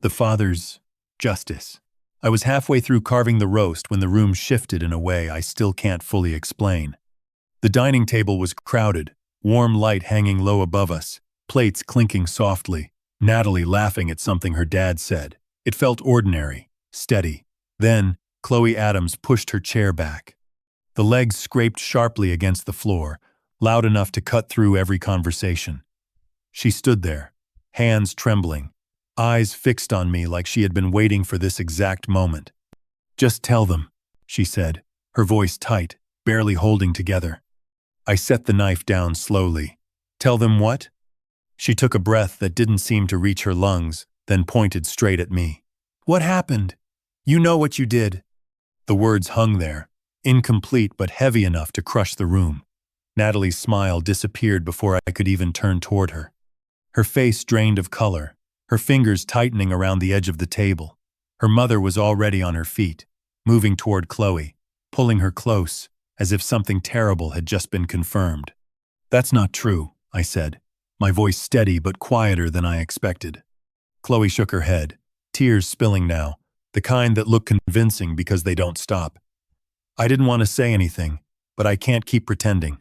The father's justice. I was halfway through carving the roast when the room shifted in a way I still can't fully explain. The dining table was crowded, warm light hanging low above us, plates clinking softly, Natalie laughing at something her dad said. It felt ordinary, steady. Then, Chloe Adams pushed her chair back. The legs scraped sharply against the floor, loud enough to cut through every conversation. She stood there, hands trembling, eyes fixed on me like she had been waiting for this exact moment. "Just tell them," she said, her voice tight, barely holding together. I set the knife down slowly. "Tell them what?" She took a breath that didn't seem to reach her lungs, then pointed straight at me. "What happened? You know what you did." The words hung there, incomplete but heavy enough to crush the room. Natalie's smile disappeared before I could even turn toward her. Her face drained of color, her fingers tightening around the edge of the table. Her mother was already on her feet, moving toward Chloe, pulling her close, as if something terrible had just been confirmed. "That's not true," I said, my voice steady but quieter than I expected. Chloe shook her head, tears spilling now, the kind that look convincing because they don't stop. I didn't want to say anything, but I can't keep pretending.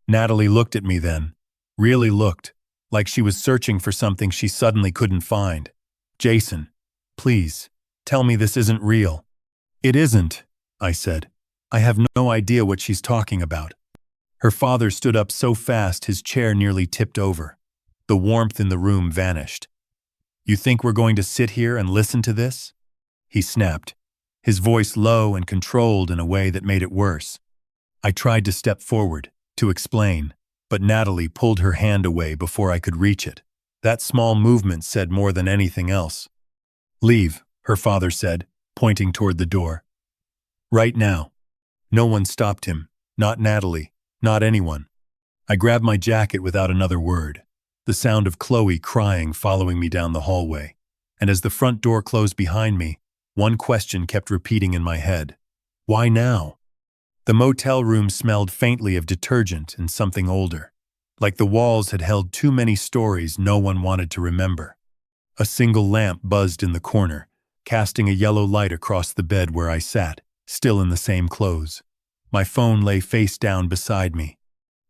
Natalie looked at me then, really looked, like she was searching for something she suddenly couldn't find. "Jason, please, tell me this isn't real." "It isn't," I said. "I have no idea what she's talking about." Her father stood up so fast his chair nearly tipped over. The warmth in the room vanished. "You think we're going to sit here and listen to this?" He snapped, his voice low and controlled in a way that made it worse. I tried to step forward, to explain, but Natalie pulled her hand away before I could reach it. That small movement said more than anything else. "Leave," her father said, pointing toward the door. "Right now." No one stopped him, not Natalie, not anyone. I grabbed my jacket without another word, the sound of Chloe crying following me down the hallway. And as the front door closed behind me, one question kept repeating in my head. Why now? The motel room smelled faintly of detergent and something older, like the walls had held too many stories no one wanted to remember. A single lamp buzzed in the corner, casting a yellow light across the bed where I sat, still in the same clothes. My phone lay face down beside me.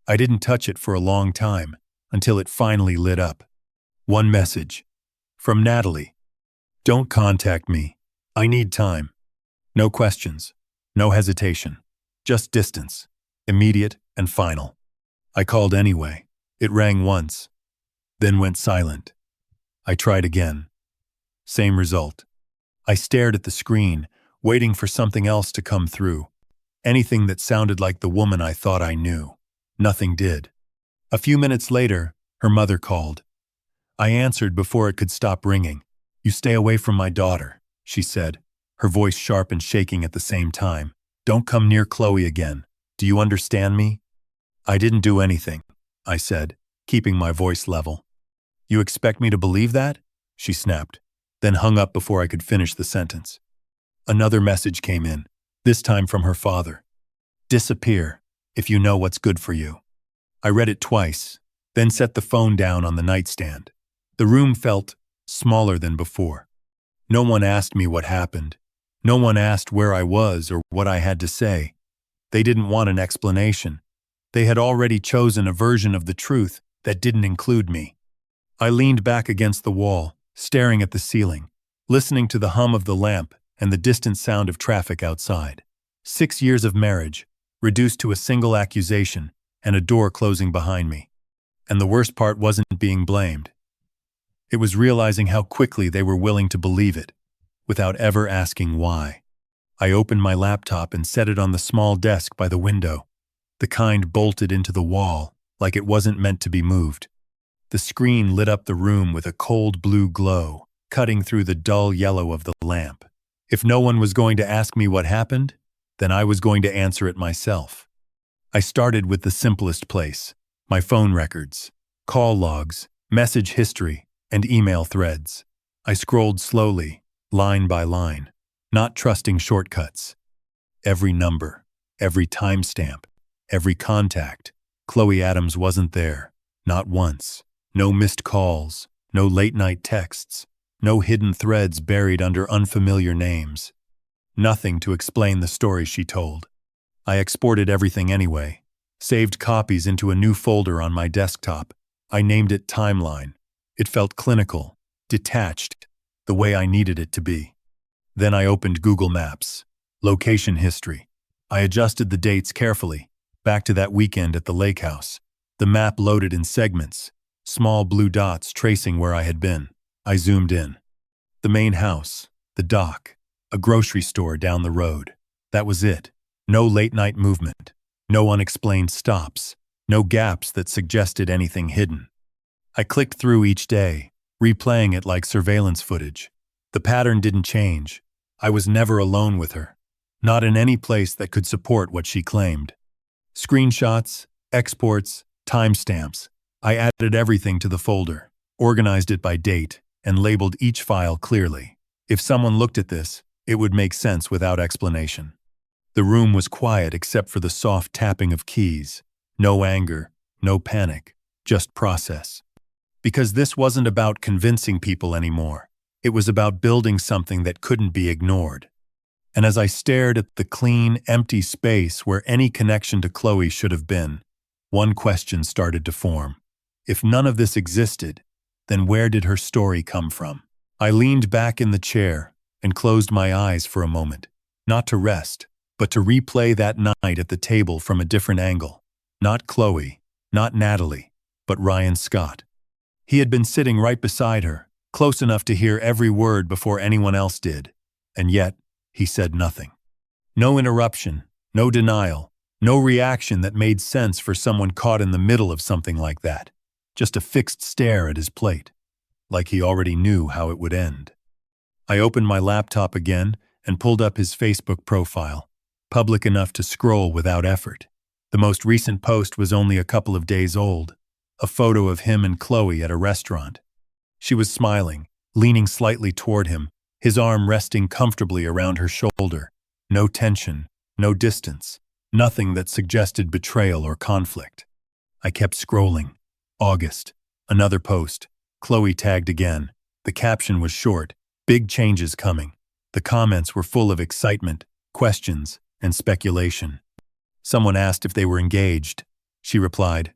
I didn't touch it for a long time, until it finally lit up. One message. From Natalie. "Don't contact me. I need time." No questions. No hesitation. Just distance. Immediate and final. I called anyway. It rang once, then went silent. I tried again. Same result. I stared at the screen, waiting for something else to come through. Anything that sounded like the woman I thought I knew. Nothing did. A few minutes later, her mother called. I answered before it could stop ringing. "You stay away from my daughter," she said, her voice sharp and shaking at the same time. "Don't come near Chloe again. Do you understand me?" "I didn't do anything," I said, keeping my voice level. "You expect me to believe that?" she snapped, then hung up before I could finish the sentence. Another message came in, this time from her father. "Disappear, if you know what's good for you." I read it twice, then set the phone down on the nightstand. The room felt smaller than before. No one asked me what happened. No one asked where I was or what I had to say. They didn't want an explanation. They had already chosen a version of the truth that didn't include me. I leaned back against the wall, staring at the ceiling, listening to the hum of the lamp and the distant sound of traffic outside. 6 years of marriage, reduced to a single accusation, and a door closing behind me. And the worst part wasn't being blamed. It was realizing how quickly they were willing to believe it, without ever asking why. I opened my laptop and set it on the small desk by the window, the kind bolted into the wall, like it wasn't meant to be moved. The screen lit up the room with a cold blue glow, cutting through the dull yellow of the lamp. If no one was going to ask me what happened, then I was going to answer it myself. I started with the simplest place, my phone records, call logs, message history, and email threads. I scrolled slowly, line by line, not trusting shortcuts. Every number, every timestamp, every contact. Chloe Adams wasn't there, not once. No missed calls, no late-night texts, No hidden threads buried under unfamiliar names. Nothing to explain the story she told. I exported everything anyway, saved copies into a new folder on my desktop. I named it Timeline. It felt clinical, detached, the way I needed it to be. Then I opened Google Maps. Location history. I adjusted the dates carefully, back to that weekend at the lake house. The map loaded in segments, small blue dots tracing where I had been. I zoomed in. The main house, the dock, a grocery store down the road. That was it. No late-night movement. No unexplained stops. No gaps that suggested anything hidden. I clicked through each day, replaying it like surveillance footage. The pattern didn't change. I was never alone with her. Not in any place that could support what she claimed. Screenshots, exports, timestamps. I added everything to the folder, organized it by date, and labeled each file clearly. If someone looked at this, it would make sense without explanation. The room was quiet except for the soft tapping of keys. No anger, no panic, just process. Because this wasn't about convincing people anymore. It was about building something that couldn't be ignored. And as I stared at the clean, empty space where any connection to Chloe should have been, one question started to form. If none of this existed, then where did her story come from? I leaned back in the chair and closed my eyes for a moment, not to rest, but to replay that night at the table from a different angle. Not Chloe, not Natalie, but Ryan Scott. He had been sitting right beside her, close enough to hear every word before anyone else did, and yet he said nothing. No interruption, no denial, no reaction that made sense for someone caught in the middle of something like that. Just a fixed stare at his plate, like he already knew how it would end. I opened my laptop again and pulled up his Facebook profile, public enough to scroll without effort. The most recent post was only a couple of days old, a photo of him and Chloe at a restaurant. She was smiling, leaning slightly toward him, his arm resting comfortably around her shoulder. No tension, no distance, nothing that suggested betrayal or conflict. I kept scrolling. August. Another post. Chloe tagged again. The caption was short. Big changes coming. The comments were full of excitement, questions, and speculation. Someone asked if they were engaged. She replied,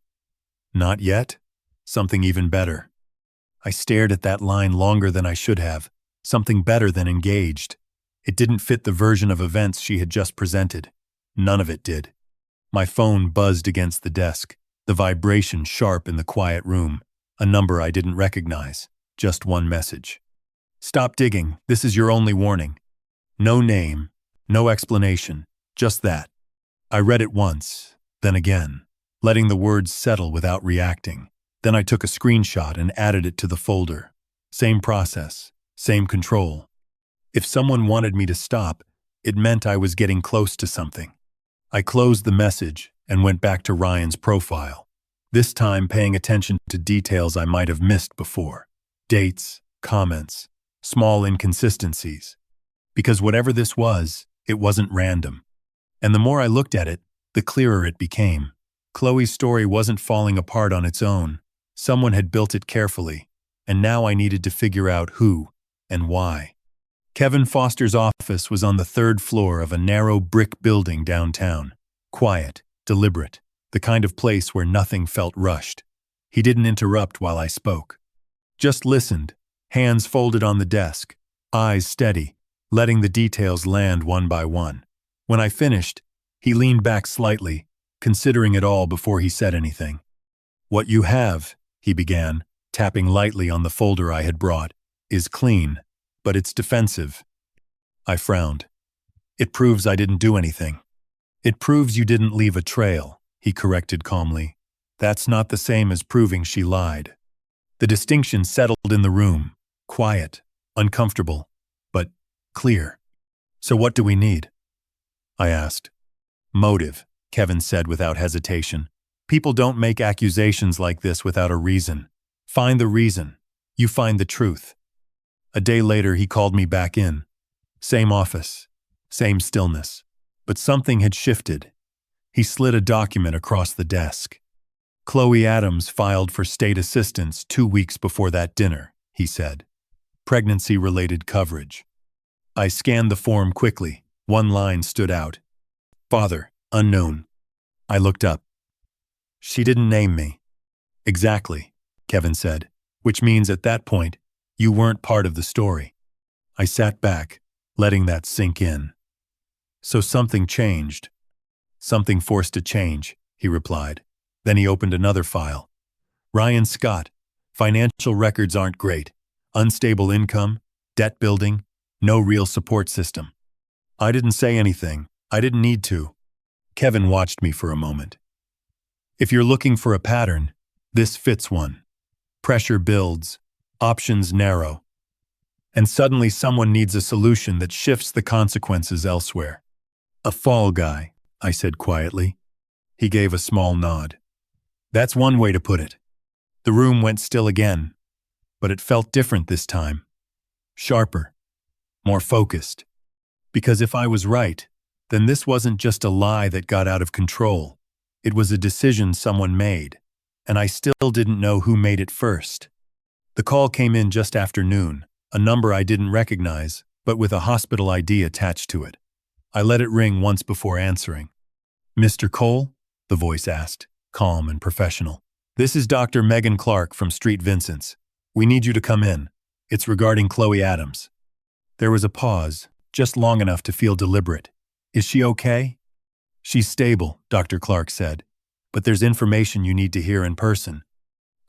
"Not yet? Something even better." I stared at that line longer than I should have. Something better than engaged. It didn't fit the version of events she had just presented. None of it did. My phone buzzed against the desk, the vibration sharp in the quiet room, a number I didn't recognize, just one message. "Stop digging, this is your only warning." No name, no explanation, just that. I read it once, then again, letting the words settle without reacting. Then I took a screenshot and added it to the folder. Same process, same control. If someone wanted me to stop, it meant I was getting close to something. I closed the message and went back to Ryan's profile, this time paying attention to details I might have missed before. Dates, comments, small inconsistencies. Because whatever this was, it wasn't random. And the more I looked at it, the clearer it became. Chloe's story wasn't falling apart on its own. Someone had built it carefully, and now I needed to figure out who and why. Kevin Foster's office was on the third floor of a narrow brick building downtown. Quiet, deliberate, the kind of place where nothing felt rushed. He didn't interrupt while I spoke. Just listened, hands folded on the desk, eyes steady, letting the details land one by one. When I finished, he leaned back slightly, considering it all before he said anything. "What you have," he began, tapping lightly on the folder I had brought, "is clean, but it's defensive." I frowned. "It proves I didn't do anything." "It proves you didn't leave a trail," he corrected calmly. "That's not the same as proving she lied." The distinction settled in the room, quiet, uncomfortable, but clear. "So what do we need?" I asked. "Motive," Kevin said without hesitation. "People don't make accusations like this without a reason. Find the reason. You find the truth." A day later, he called me back in. Same office, same stillness. But something had shifted. He slid a document across the desk. "Chloe Adams filed for state assistance 2 weeks before that dinner," he said. pregnancy-related coverage. I scanned the form quickly. One line stood out. Father, unknown. I looked up. She didn't name me. Exactly, Kevin said, which means at that point, you weren't part of the story. I sat back, letting that sink in. So something changed. Something forced a change, he replied. Then he opened another file. Ryan Scott, financial records aren't great. Unstable income, debt building, no real support system. I didn't say anything. I didn't need to. Kevin watched me for a moment. If you're looking for a pattern, this fits one. Pressure builds, options narrow. And suddenly someone needs a solution that shifts the consequences elsewhere. A fall guy, I said quietly. He gave a small nod. That's one way to put it. The room went still again, but it felt different this time. Sharper, more focused. Because if I was right, then this wasn't just a lie that got out of control. It was a decision someone made, and I still didn't know who made it first. The call came in just after noon, a number I didn't recognize, but with a hospital ID attached to it. I let it ring once before answering. Mr. Cole? The voice asked, calm and professional. This is Dr. Megan Clark from Street Vincent's. We need you to come in. It's regarding Chloe Adams. There was a pause, just long enough to feel deliberate. Is she okay? She's stable, Dr. Clark said, but there's information you need to hear in person.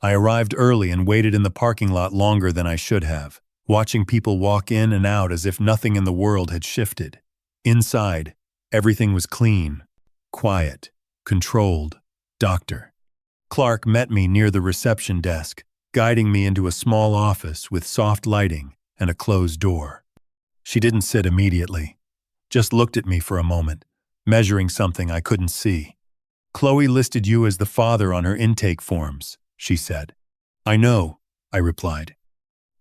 I arrived early and waited in the parking lot longer than I should have, watching people walk in and out as if nothing in the world had shifted. Inside, everything was clean, quiet, controlled. Dr. Clark met me near the reception desk, guiding me into a small office with soft lighting and a closed door. She didn't sit immediately, just looked at me for a moment, measuring something I couldn't see. Chloe listed you as the father on her intake forms, she said. I know, I replied.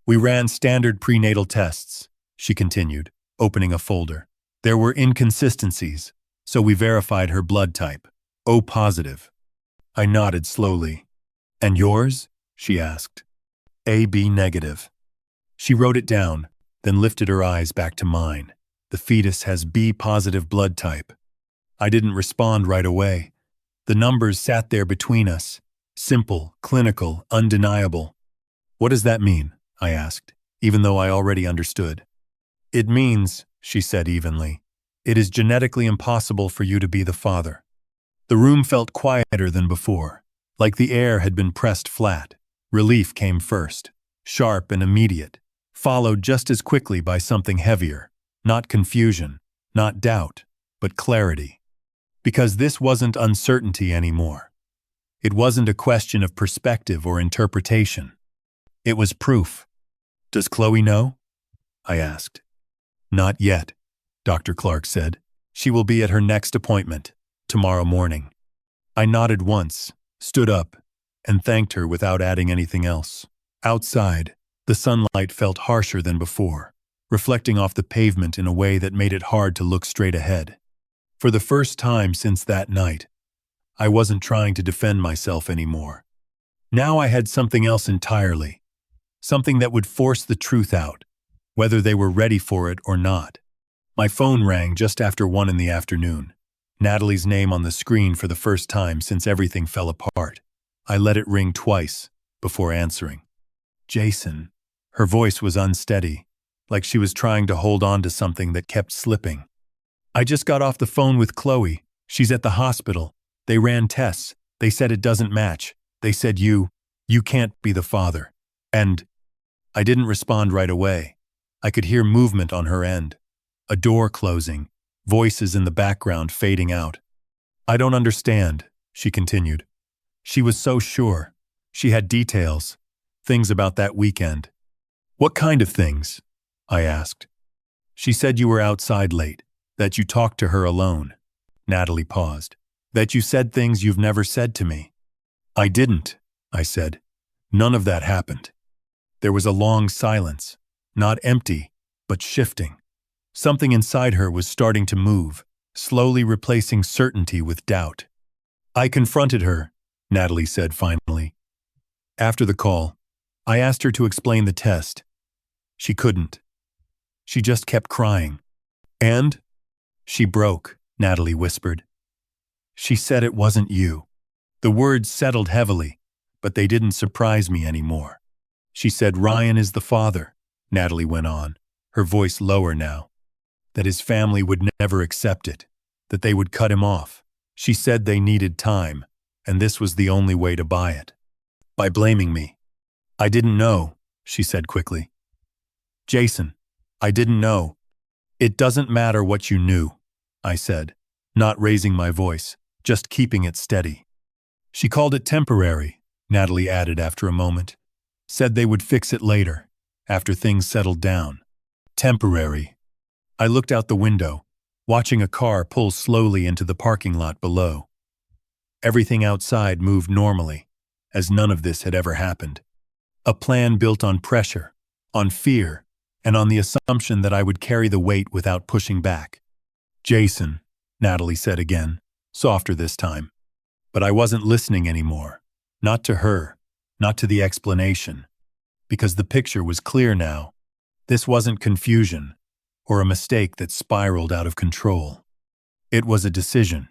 We ran standard prenatal tests, she continued, opening a folder. There were inconsistencies, so we verified her blood type, O positive. I nodded slowly. And yours? She asked. AB negative. She wrote it down, then lifted her eyes back to mine. The fetus has B positive blood type. I didn't respond right away. The numbers sat there between us. Simple, clinical, undeniable. What does that mean? I asked, even though I already understood. It means, she said evenly, it is genetically impossible for you to be the father. The room felt quieter than before, like the air had been pressed flat. Relief came first, sharp and immediate, followed just as quickly by something heavier. Not confusion, not doubt, but clarity. Because this wasn't uncertainty anymore. It wasn't a question of perspective or interpretation. It was proof. Does Chloe know? I asked. Not yet, Dr. Clark said. She will be at her next appointment, tomorrow morning. I nodded once, stood up, and thanked her without adding anything else. Outside, the sunlight felt harsher than before, reflecting off the pavement in a way that made it hard to look straight ahead. For the first time since that night, I wasn't trying to defend myself anymore. Now I had something else entirely, something that would force the truth out, whether they were ready for it or not. My phone rang just after 1 in the afternoon. Natalie's name on the screen for the first time since everything fell apart. I let it ring twice before answering. Jason. Her voice was unsteady, like she was trying to hold on to something that kept slipping. I just got off the phone with Chloe. She's at the hospital. They ran tests. They said it doesn't match. They said you can't be the father. And I didn't respond right away. I could hear movement on her end. A door closing, voices in the background fading out. I don't understand, she continued. She was so sure. She had details, things about that weekend. What kind of things? I asked. She said you were outside late, that you talked to her alone. Natalie paused. That you said things you've never said to me. I didn't, I said. None of that happened. There was a long silence, not empty, but shifting. Something inside her was starting to move, slowly replacing certainty with doubt. I confronted her, Natalie said finally. After the call, I asked her to explain the test. She couldn't. She just kept crying. And? She broke, Natalie whispered. She said it wasn't you. The words settled heavily, but they didn't surprise me anymore. She said Ryan is the father, Natalie went on, her voice lower now. That his family would never accept it, that they would cut him off. She said they needed time, and this was the only way to buy it. By blaming me. I didn't know, she said quickly. Jason, I didn't know. It doesn't matter what you knew, I said, not raising my voice, just keeping it steady. She called it temporary, Natalie added after a moment. Said they would fix it later, after things settled down. Temporary. I looked out the window, watching a car pull slowly into the parking lot below. Everything outside moved normally, as none of this had ever happened. A plan built on pressure, on fear, and on the assumption that I would carry the weight without pushing back. Jason, Natalie said again, softer this time. But I wasn't listening anymore. Not to her, not to the explanation. Because the picture was clear now. This wasn't confusion, or a mistake that spiraled out of control. It was a decision,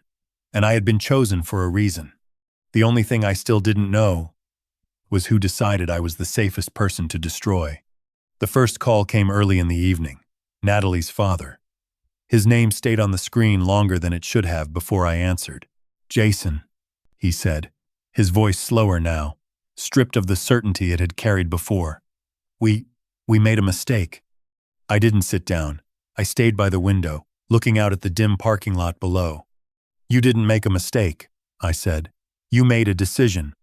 and I had been chosen for a reason. The only thing I still didn't know was who decided I was the safest person to destroy. The first call came early in the evening, Natalie's father. His name stayed on the screen longer than it should have before I answered. Jason, he said, his voice slower now, stripped of the certainty it had carried before. We made a mistake. I didn't sit down. I stayed by the window, looking out at the dim parking lot below. You didn't make a mistake, I said. You made a decision.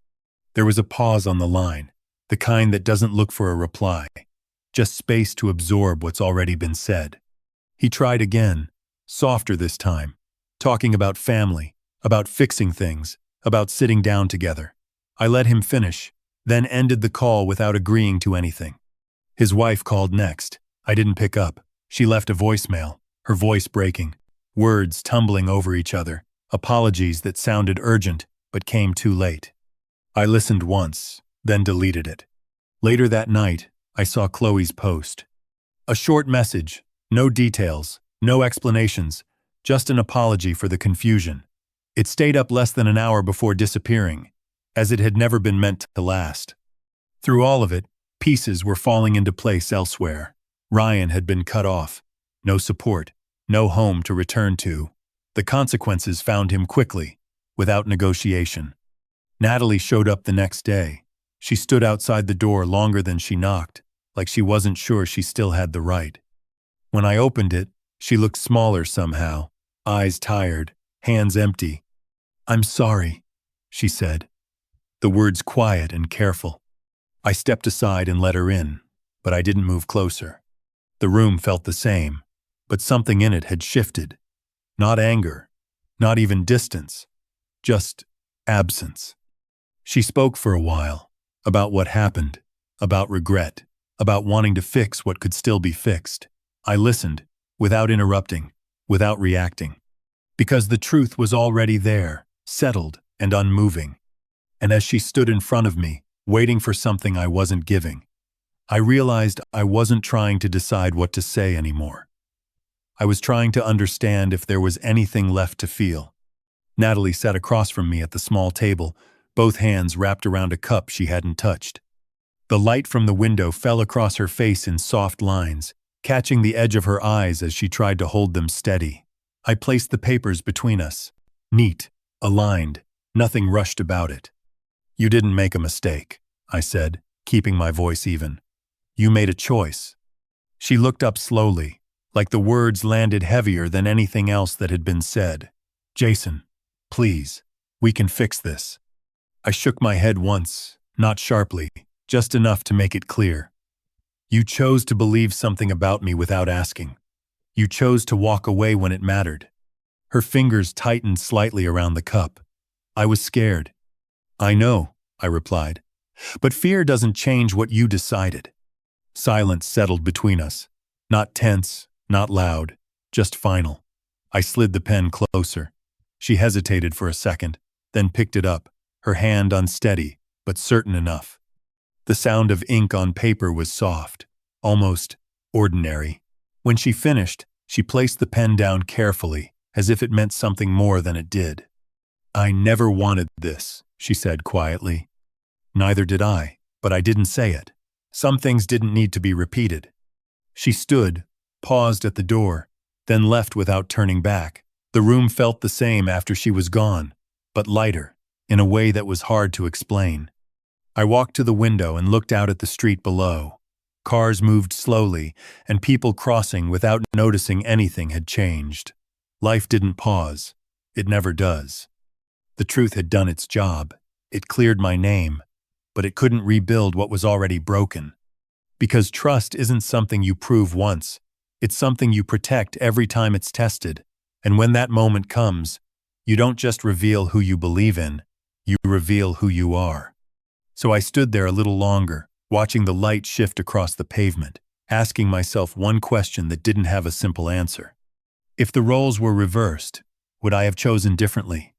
There was a pause on the line, the kind that doesn't look for a reply, just space to absorb what's already been said. He tried again, softer this time, talking about family, about fixing things, about sitting down together. I let him finish, then ended the call without agreeing to anything. His wife called next. I didn't pick up. She left a voicemail, her voice breaking, words tumbling over each other, apologies that sounded urgent but came too late. I listened once, then deleted it. Later that night, I saw Chloe's post. A short message, no details, no explanations, just an apology for the confusion. It stayed up less than an hour before disappearing, as it had never been meant to last. Through all of it, pieces were falling into place elsewhere. Ryan had been cut off. No support, no home to return to. The consequences found him quickly, without negotiation. Natalie showed up the next day. She stood outside the door longer than she knocked, like she wasn't sure she still had the right. When I opened it, she looked smaller somehow, eyes tired, hands empty. I'm sorry, she said, the words quiet and careful. I stepped aside and let her in, but I didn't move closer. The room felt the same, but something in it had shifted. Not anger, not even distance, just absence. She spoke for a while, about what happened, about regret, about wanting to fix what could still be fixed. I listened, without interrupting, without reacting. Because the truth was already there, settled and unmoving. And as she stood in front of me, waiting for something I wasn't giving, I realized I wasn't trying to decide what to say anymore. I was trying to understand if there was anything left to feel. Natalie sat across from me at the small table, both hands wrapped around a cup she hadn't touched. The light from the window fell across her face in soft lines, catching the edge of her eyes as she tried to hold them steady. I placed the papers between us, neat, aligned, nothing rushed about it. You didn't make a mistake, I said, keeping my voice even. You made a choice. She looked up slowly, like the words landed heavier than anything else that had been said. Jason, please, we can fix this. I shook my head once, not sharply, just enough to make it clear. You chose to believe something about me without asking. You chose to walk away when it mattered. Her fingers tightened slightly around the cup. I was scared. I know, I replied. But fear doesn't change what you decided. Silence settled between us. Not tense, not loud, just final. I slid the pen closer. She hesitated for a second, then picked it up, her hand unsteady, but certain enough. The sound of ink on paper was soft, almost ordinary. When she finished, she placed the pen down carefully, as if it meant something more than it did. "I never wanted this," she said quietly. Neither did I, but I didn't say it. Some things didn't need to be repeated. She stood, paused at the door, then left without turning back. The room felt the same after she was gone, but lighter, in a way that was hard to explain. I walked to the window and looked out at the street below. Cars moved slowly, and people crossing without noticing anything had changed. Life didn't pause. It never does. The truth had done its job. It cleared my name, but it couldn't rebuild what was already broken. Because trust isn't something you prove once. It's something you protect every time it's tested. And when that moment comes, you don't just reveal who you believe in, you reveal who you are. So I stood there a little longer, watching the light shift across the pavement, asking myself one question that didn't have a simple answer. If the roles were reversed, would I have chosen differently?